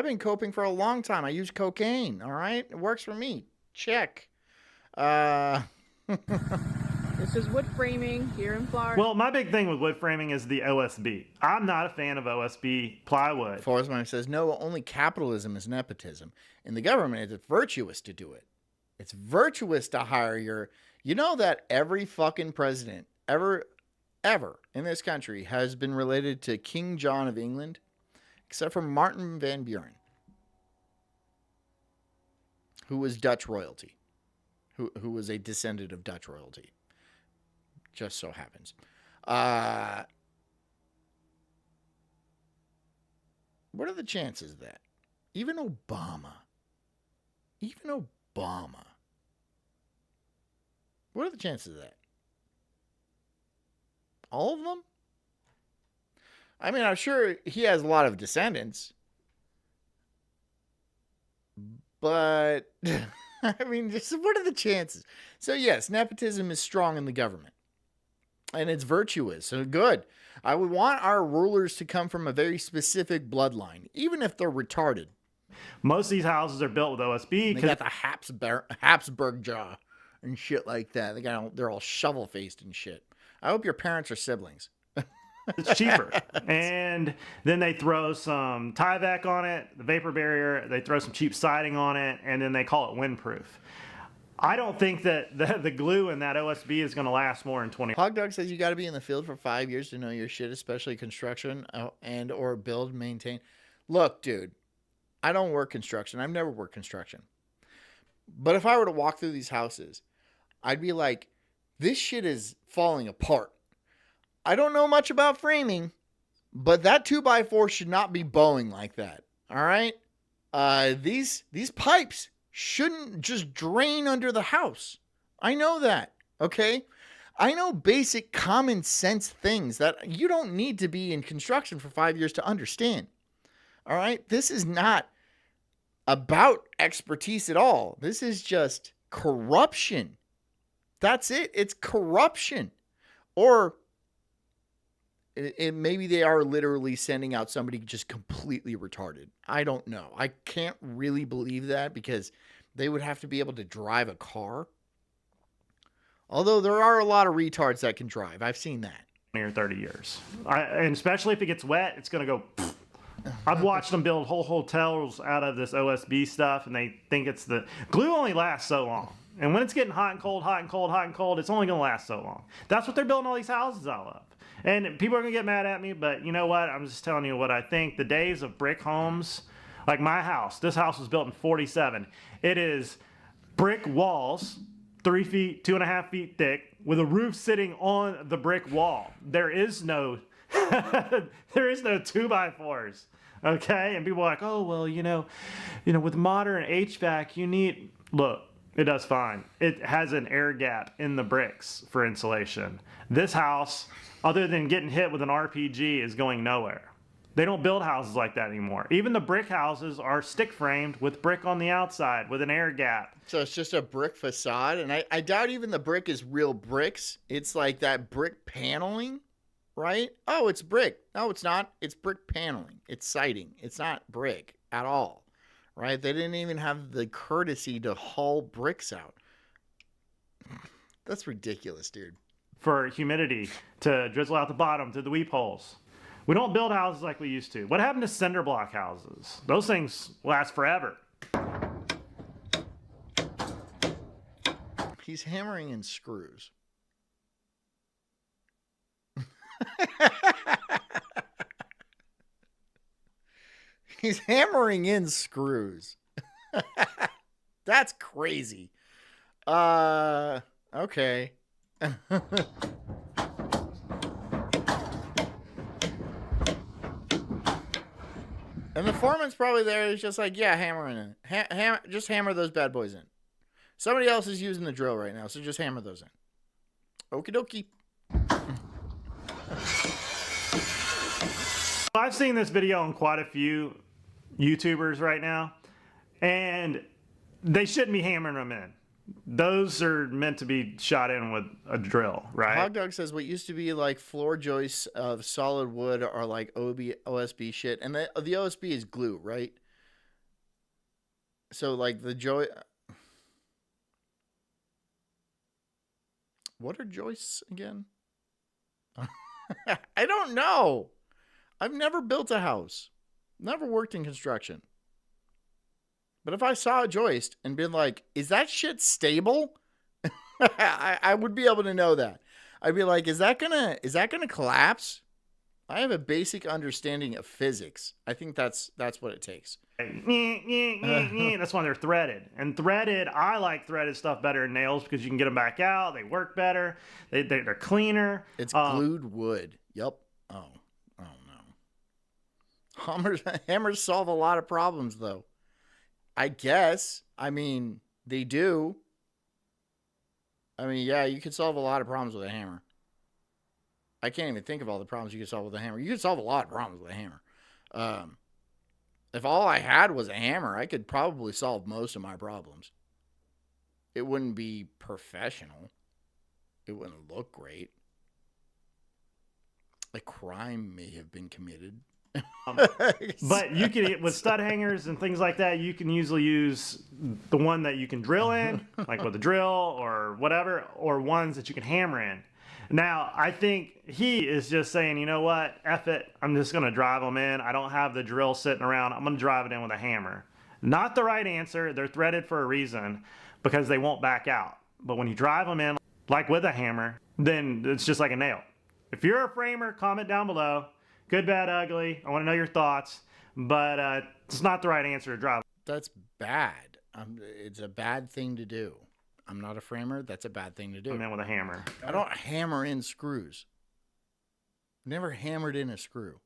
been coping for a long time. I use cocaine. All right. It works for me. Check. this is wood framing here in Florida. Well, my big thing with wood framing is the OSB. I'm not a fan of OSB plywood. Forrest Mine says, no, only capitalism is nepotism. In the government, it's virtuous to do it. It's virtuous to hire you know that every fucking president ever in this country has been related to King John of England, except for Martin Van Buren, who was Dutch royalty, who was a descendant of Dutch royalty. Just so happens. What are the chances of that? Even Obama. What are the chances of that? All of them? I mean, I'm sure he has a lot of descendants. But, I mean, just what are the chances? So, yes, nepotism is strong in the government. And it's virtuous. So, good. I would want our rulers to come from a very specific bloodline, even if they're retarded. Most of these houses are built with OSB. They got the Habsburg jaw and shit like that. They're all shovel-faced and shit. I hope your parents are siblings. It's cheaper. And then they throw some Tyvek on it, the vapor barrier. They throw some cheap siding on it, and then they call it windproof. I don't think that the glue in that OSB is going to last more than 20. Hog Dog says you got to be in the field for 5 years to know your shit, especially construction and or build, maintain. Look, dude, I don't work construction. I've never worked construction. But if I were to walk through these houses, I'd be like, this shit is falling apart. I don't know much about framing, but that 2x4 should not be bowing like that. All right? These pipes shouldn't just drain under the house. I know that. Okay? I know basic common sense things that you don't need to be in construction for 5 years to understand. All right? This is not about expertise at all. This is just corruption. That's it. It's corruption. Or maybe they are literally sending out somebody just completely retarded. I don't know. I can't really believe that because they would have to be able to drive a car. Although there are a lot of retards that can drive. I've seen that. 20 or 30 years. And especially if it gets wet, it's going to go... I've watched them build whole hotels out of this OSB stuff, and they think it's the... Glue only lasts so long. And when it's getting hot and cold, it's only going to last so long. That's what they're building all these houses out of. And people are going to get mad at me, but you know what? I'm just telling you what I think. The days of brick homes, like my house, this house was built in 1947. It is brick walls, 3 feet, 2.5 feet thick, with a roof sitting on the brick wall. There is no 2x4s. Okay? And people are like, oh, well, you know, with modern HVAC, you need... Look, it does fine. It has an air gap in the bricks for insulation. This house, other than getting hit with an RPG, is going nowhere. They don't build houses like that anymore. Even the brick houses are stick framed with brick on the outside with an air gap. So it's just a brick facade. And I doubt even the brick is real bricks. It's like that brick paneling. right? Oh, it's brick. No, it's not. It's brick paneling. It's siding. It's not brick at all, right? They didn't even have the courtesy to haul bricks out. That's ridiculous, dude. For humidity to drizzle out the bottom to the weep holes. We don't build houses like we used to. What happened to cinder block houses? Those things last forever. He's hammering in screws. He's hammering in screws. That's crazy. Okay. And the foreman's probably there. He's just like, yeah, hammer in it. Just hammer those bad boys in. Somebody else is using the drill right now, so just hammer those in. Okie dokie. I've seen this video on quite a few YouTubers right now, and they shouldn't be hammering them in. Those are meant to be shot in with a drill, right? Hog Dog says what used to be like floor joists of solid wood are like OSB shit, and the OSB is glue, right? So like the what are joists again? I don't know. I've never built a house. Never worked in construction. But if I saw a joist and been like, is that shit stable? I would be able to know that. I'd be like, is that gonna collapse? I have a basic understanding of physics. I think that's what it takes. That's why they're threaded. And threaded, I like threaded stuff better than nails because you can get them back out. They work better. They're cleaner. It's glued wood. Yep. Oh no. Hammers solve a lot of problems, though. I guess. I mean, they do. I mean, yeah, you could solve a lot of problems with a hammer. I can't even think of all the problems you could solve with a hammer. You could solve a lot of problems with a hammer. If all I had was a hammer, I could probably solve most of my problems. It wouldn't be professional. It wouldn't look great. A crime may have been committed. But you can, with stud hangers and things like that, you can usually use the one that you can drill in, like with a drill or whatever, or ones that you can hammer in. Now, I think he is just saying, you know what, F it, I'm just going to drive them in. I don't have the drill sitting around. I'm going to drive it in with a hammer. Not the right answer. They're threaded for a reason because they won't back out. But when you drive them in, like with a hammer, then it's just like a nail. If you're a framer, comment down below. Good, bad, ugly. I want to know your thoughts. But it's not the right answer to drive. That's bad. It's a bad thing to do. I'm not a framer. That's a bad thing to do. I'm in with a hammer. I don't hammer in screws. Never hammered in a screw.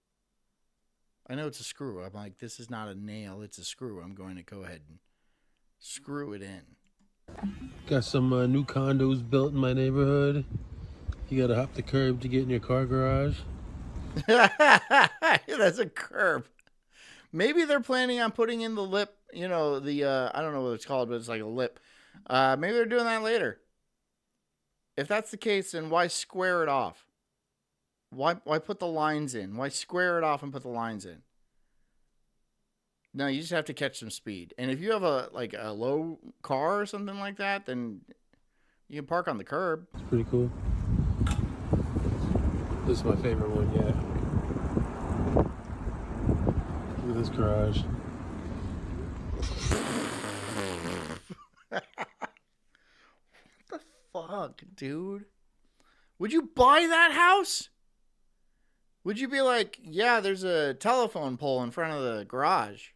I know it's a screw. I'm like, this is not a nail. It's a screw. I'm going to go ahead and screw it in. Got some new condos built in my neighborhood. You got to hop the curb to get in your car garage. That's a curb. Maybe they're planning on putting in the lip, you know, the, I don't know what it's called, but it's like a lip. Maybe they're doing that later. If that's the case, then why square it off? Why put the lines in? Why square it off and put the lines in? No, you just have to catch some speed. And if you have a low car or something like that, then you can park on the curb. It's pretty cool. This is my favorite one yet. Look at this garage. What the fuck, dude? Would you buy that house? Would you be like, yeah, there's a telephone pole in front of the garage.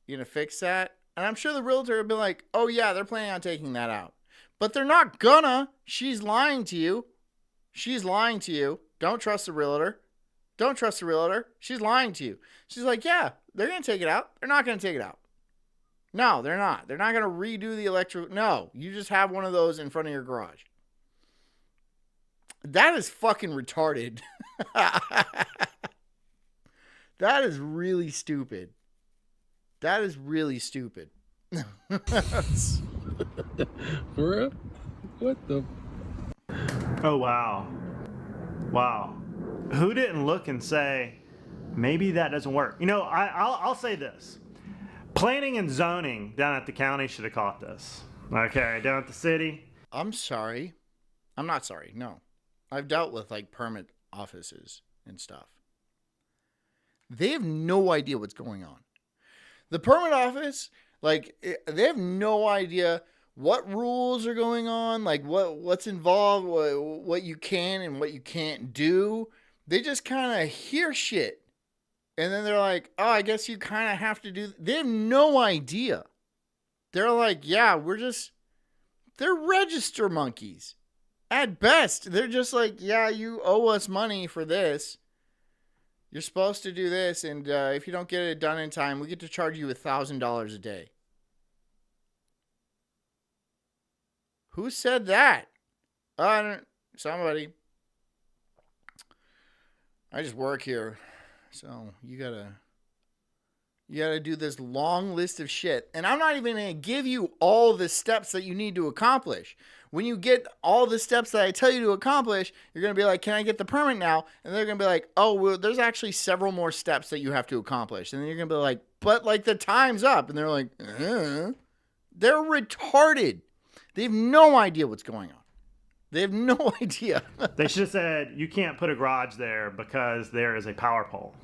You gonna fix that? And I'm sure the realtor would be like, oh yeah, they're planning on taking that out. But they're not gonna. She's lying to you. She's lying to you. Don't trust the realtor. Don't trust the realtor. She's lying to you. She's like, yeah, they're going to take it out. They're not going to take it out. No, they're not. They're not going to redo the electric. No, you just have one of those in front of your garage. That is fucking retarded. That is really stupid. That is really stupid. For real? What the? Oh, wow. Wow. Who didn't look and say, maybe that doesn't work? You know, I'll say this. Planning and zoning down at the county should have caught this. Okay, down at the city. I'm sorry. I'm not sorry. No. I've dealt with like permit offices and stuff. They have no idea what's going on. The permit office, like, they have no idea what rules are going on, like what's involved, what you can and what you can't do. They just kind of hear shit. And then they're like, oh, I guess you kind of have to do. They have no idea. They're like, yeah, they're register monkeys. At best, they're just like, yeah, you owe us money for this. You're supposed to do this. And if you don't get it done in time, we get to charge you $1,000 a day. Who said that? Somebody. I just work here. So you gotta do this long list of shit. And I'm not even going to give you all the steps that you need to accomplish. When you get all the steps that I tell you to accomplish, you're going to be like, can I get the permit now? And they're going to be like, oh, well, there's actually several more steps that you have to accomplish. And then you're going to be like, but like the time's up. And they're like, They're retarded. They have no idea what's going on. They have no idea. They should have said, you can't put a garage there because there is a power pole.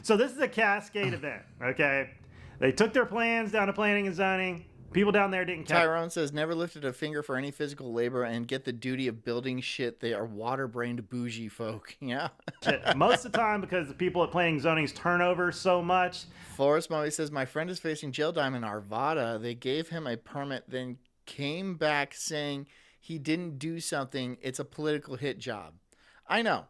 So this is a cascade event, okay? They took their plans down to planning and zoning. People down there didn't care. Tyrone says, never lifted a finger for any physical labor and get the duty of building shit. They are water-brained bougie folk. Yeah. Most of the time, because the people at planning and zoning's turnover so much. Forrest Molly says, my friend is facing jail time in Arvada. They gave him a permit, then came back saying he didn't do something. It's a political hit job. I know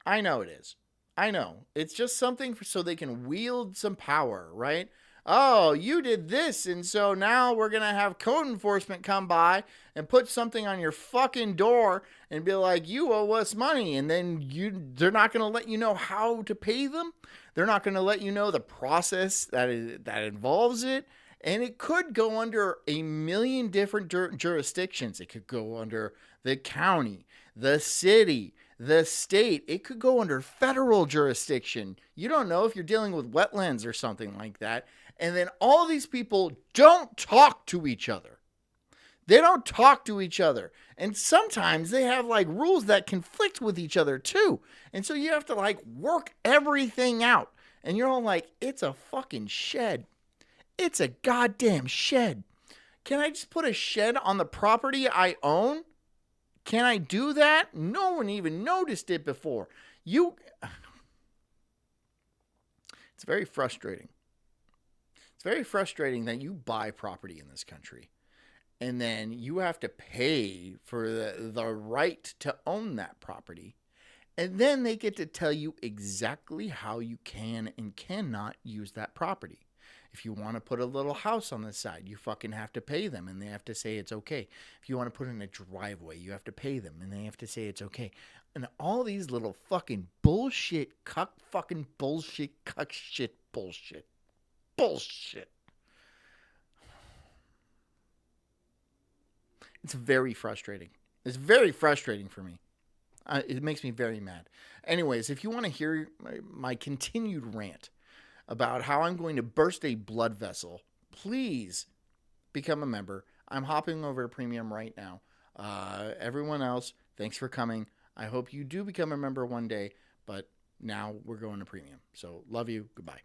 it is. I know. It's just something so they can wield some power, right? Oh, you did this, and so now we're going to have code enforcement come by and put something on your fucking door and be like, you owe us money, and then they're not going to let you know how to pay them. They're not going to let you know the process that involves it. And it could go under a million different jurisdictions. It could go under the county, the city, the state. It could go under federal jurisdiction. You don't know if you're dealing with wetlands or something like that. And then all these people don't talk to each other. They don't talk to each other. And sometimes they have like rules that conflict with each other too. And so you have to like work everything out. And you're all like, it's a fucking shed. It's a goddamn shed. Can I just put a shed on the property I own? Can I do that? No one even noticed it before. It's very frustrating. It's very frustrating that you buy property in this country and then you have to pay for the right to own that property. And then they get to tell you exactly how you can and cannot use that property. If you want to put a little house on the side, you fucking have to pay them and they have to say it's okay. If you want to put in a driveway, you have to pay them and they have to say it's okay. And all these little fucking bullshit, bullshit. It's very frustrating. It's very frustrating for me. It makes me very mad. Anyways, if you want to hear my continued rant about how I'm going to burst a blood vessel, please become a member. I'm hopping over to premium right now. Everyone else, thanks for coming. I hope you do become a member one day, but now we're going to premium. So love you. Goodbye.